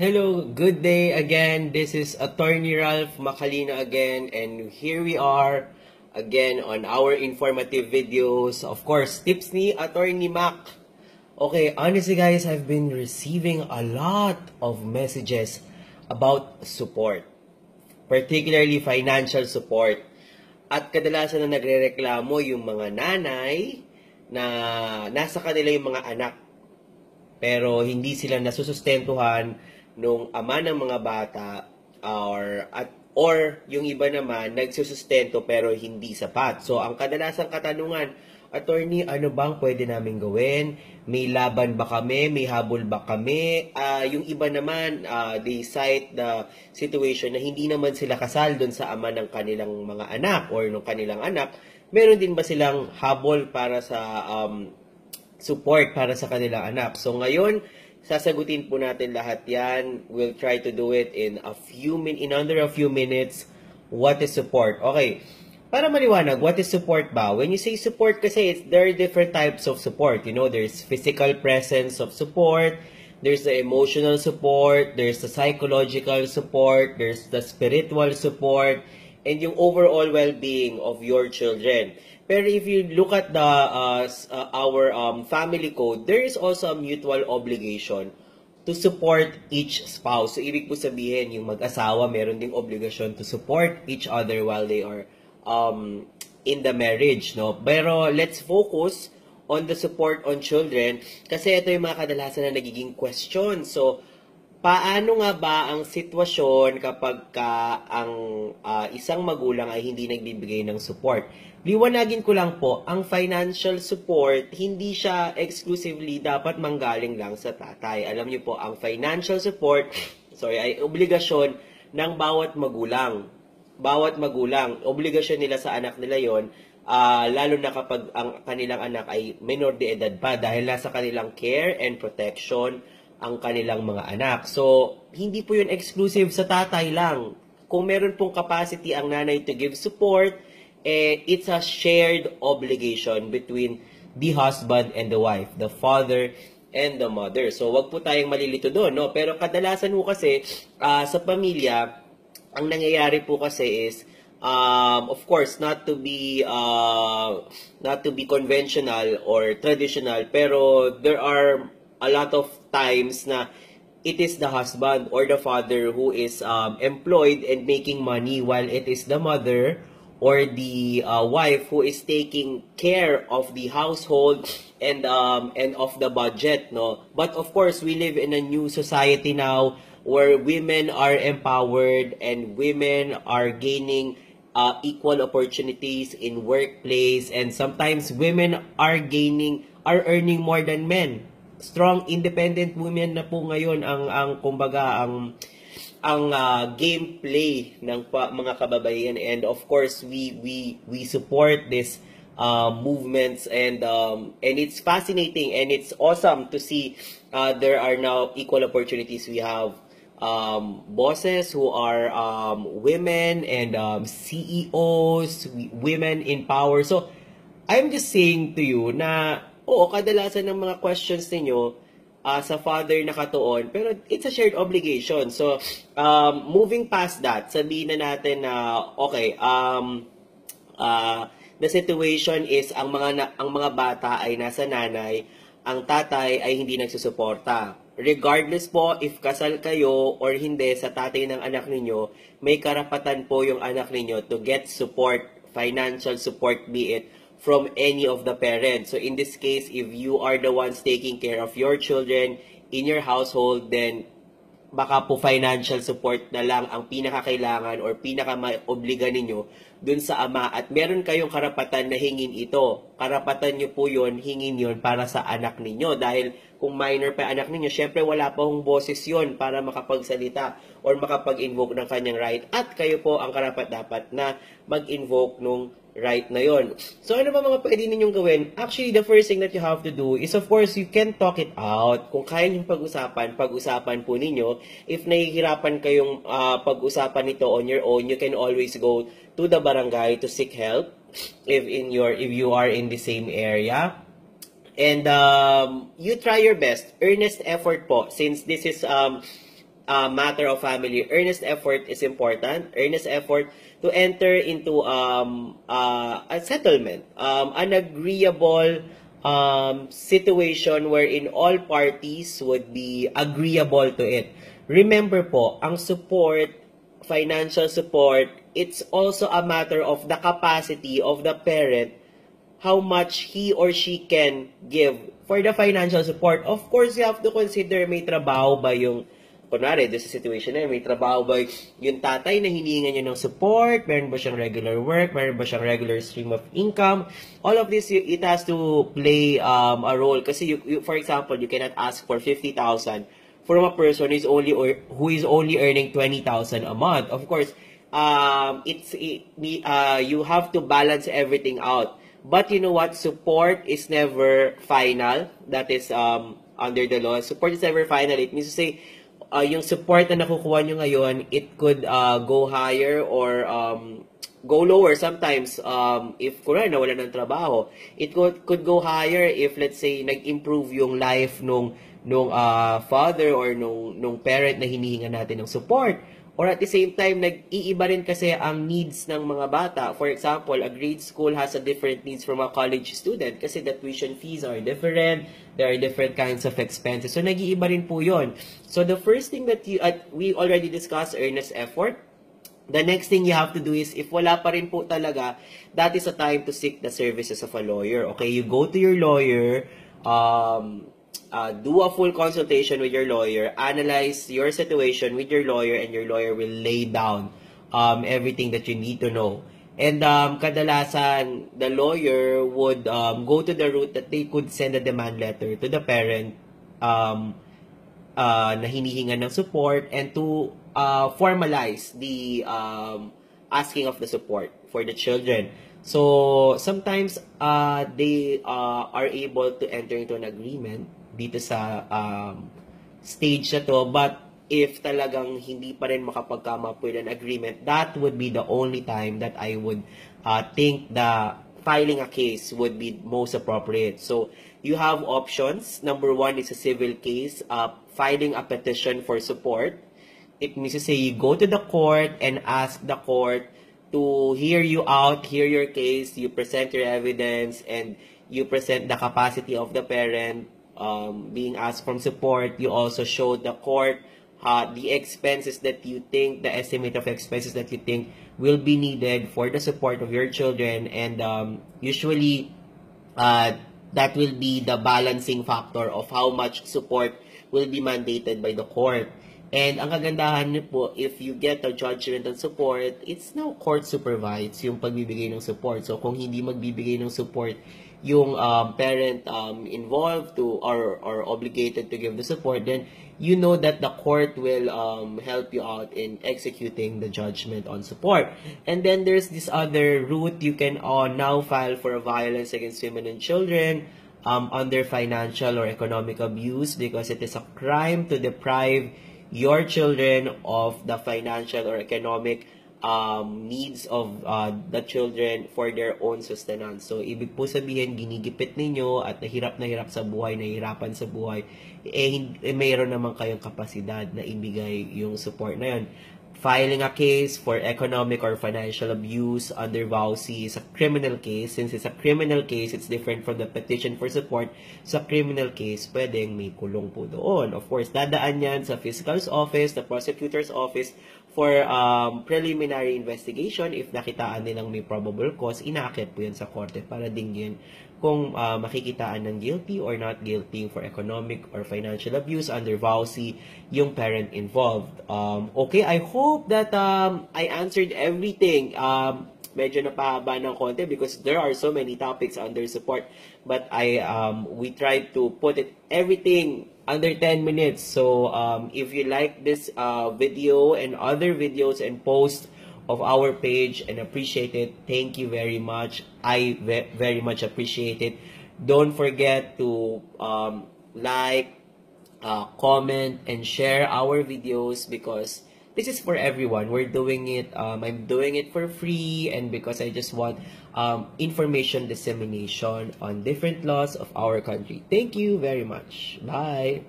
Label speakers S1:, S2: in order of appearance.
S1: Hello, good day again. This is Attorney Ralph Macalina again, and here we are again on our informative videos. Of course, tips ni Attorney Mac. Okay, honestly guys, I've been receiving a lot of messages about support, particularly financial support. At kadalasan na nagrereklamo yung mga nanay na nasa kanila yung mga anak, pero hindi sila nasusustentuhan nung ama ng mga bata, or yung iba naman nagsusustento pero hindi sapat. So ang kadalasang katanungan, attorney, ano bang pwede namin gawin? May laban ba kami? May habol ba kami? Yung iba naman, they cite the situation na hindi naman sila kasal doon sa ama ng kanilang mga anak or ng kanilang anak. Meron din ba silang habol para sa support para sa kanilang anak? So ngayon, sasagutin po natin lahat yan. We'll try to do it in under a few minutes. What is support? Okay, para maliwanag, what is support ba? When you say support kasi, there are different types of support. You know, there's physical presence of support, there's the emotional support, there's the psychological support, there's the spiritual support, and yung overall well-being of your children. Pero if you look at our family code, there is also a mutual obligation to support each spouse. So, ibig po sabihin, yung mag-asawa, meron ding obligasyon to support each other while they are in the marriage, no? Pero let's focus on the support on children kasi ito yung mga kadalasan na nagiging question. So, paano nga ba ang sitwasyon kapag ang isang magulang ay hindi nagbibigay ng support? Liwanagin ko lang po, ang financial support, hindi siya exclusively dapat manggaling lang sa tatay. Alam niyo po, ang financial support, ay obligasyon ng bawat magulang. Bawat magulang, obligasyon nila sa anak nila yon, lalo na kapag ang kanilang anak ay minor de edad pa dahil nasa kanilang care and protection ang kanilang mga anak. So, hindi po yun exclusive sa tatay lang. Kung meron pong capacity ang nanay to give support, it's a shared obligation between the husband and the wife, the father and the mother. So, wag po tayong malilito doon, no? Pero kadalasan po kasi sa pamilya, ang nangyayari po kasi is, of course, not to be conventional or traditional, pero there are a lot of times na it is the husband or the father who is employed and making money, while it is the mother or the wife who is taking care of the household and of the budget, no? But of course, we live in a new society now where women are empowered and women are gaining equal opportunities in workplace, and sometimes women are earning more than men. Strong independent women na po ngayon ang gameplay ng mga kababaihan, and of course we support this movements, and it's fascinating and it's awesome to see there are now equal opportunities. We have bosses who are women, and CEOs, women in power. So I'm just saying to you na kadalasan ng mga questions ninyo sa father nakatuon, pero it's a shared obligation. So, moving past that, sabihin na natin na, the situation is, ang mga bata ay nasa nanay, ang tatay ay hindi nagsusuporta. Regardless po if kasal kayo or hindi sa tatay ng anak ninyo, may karapatan po yung anak ninyo to get support, financial support, be it from any of the parents. So in this case, if you are the ones taking care of your children in your household, then baka po financial support na lang ang pinakakailangan or pinaka-obliga ninyo dun sa ama, at meron kayong karapatan na hingin ito. Karapatan nyo po yun, hingin yun para sa anak ninyo, dahil kung minor pa anak ninyo, syempre wala pa hong boses yun para makapagsalita or makapag-invoke ng kanyang right, at kayo po ang karapat-dapat na mag-invoke nung right na yon. So, ano ba mga pwede ninyong gawin? Actually, the first thing that you have to do is, of course, you can talk it out. Kung kaya niyong pag-usapan po ninyo. If nahihirapan kayong pag-usapan ito on your own, you can always go to the barangay to seek help if you are in the same area. And you try your best. Earnest effort po, since this is matter of family, earnest effort is important. Earnest effort to enter into a settlement, an agreeable situation wherein all parties would be agreeable to it. Remember po, ang support, financial support, it's also a matter of the capacity of the parent, how much he or she can give for the financial support. Of course, you have to consider may trabaho ba yung, kunwari, this situation na may trabaho ba yung tatay na hinihingan niya ng support, meron ba siyang regular work, meron ba siyang regular stream of income. All of this, it has to play a role. Kasi, for example, you cannot ask for 50,000 from a person who is only earning 20,000 a month. Of course, you have to balance everything out. But you know what? Support is never final. That is under the law. Support is never final. It means to say, yung support na nakukuha nyo ngayon, it could go higher or go lower sometimes. If kunwari nawala ng trabaho, it could go higher if, let's say, nag-improve yung life nung father or nung parent na hinihinga natin ng support. Or at the same time, nag-iiba rin kasi ang needs ng mga bata. For example, a grade school has a different needs from a college student kasi the tuition fees are different. There are different kinds of expenses. So, nag-iiba rin po yun. So, the first thing that we already discussed, earnest effort. The next thing you have to do is, if wala pa rin po talaga, that is a time to seek the services of a lawyer. Okay, you go to your lawyer, do a full consultation with your lawyer, analyze your situation with your lawyer, and your lawyer will lay down everything that you need to know. And kadalasan, the lawyer would go to the route that they could send a demand letter to the parent na hinihingan ng support and to formalize the asking of the support for the children. So, sometimes they are able to enter into an agreement dito sa stage na to, but if talagang hindi pa rin makapag-come up with an agreement, that would be the only time that I would think the filing a case would be most appropriate. So, you have options. Number one is a civil case, filing a petition for support. It means to say you go to the court and ask the court to hear you out, hear your case, you present your evidence, and you present the capacity of the parent being asked from support. You also show the court the expenses that you think, the estimate of expenses that you think will be needed for the support of your children, and usually that will be the balancing factor of how much support will be mandated by the court. And ang kagandahan niyo po, if you get a judgment on support, it's now court supervised yung pagbibigay ng support. So kung hindi magbibigay ng support yung parent involved to or obligated to give the support, then you know that the court will help you out in executing the judgment on support. And then there's this other route. You can now file for a violence against women and children under financial or economic abuse, because it is a crime to deprive your children of the financial or economic needs of the children for their own sustenance. So, ibig po sabihin, ginigipit ninyo at na hirap sa buhay, nahihirapan sa buhay, mayroon naman kayong kapasidad na ibigay yung support na yun. Filing a case for economic or financial abuse under VAUSI is a criminal case. Since it's a criminal case, it's different from the petition for support. Sa criminal case, pwedeng may kulong po doon. Of course, dadaan yan sa fiscal's office, the prosecutor's office, for preliminary investigation. If nakitaan nilang may probable cause, inaakit po yan sa korte para dinggin kung makikitaan ng guilty or not guilty for economic or financial abuse under VAUSI yung parent involved. Okay, I hope that I answered everything. Medyo napahaba ng konti because there are so many topics under support, but we tried to put everything under 10 minutes. So if you like this video and other videos and posts of our page and appreciate it, thank you very much. I very much appreciate it. Don't forget to like, comment, and share our videos because this is for everyone. We're doing it, I'm doing it for free, and because I just want information dissemination on different laws of our country. Thank you very much. Bye.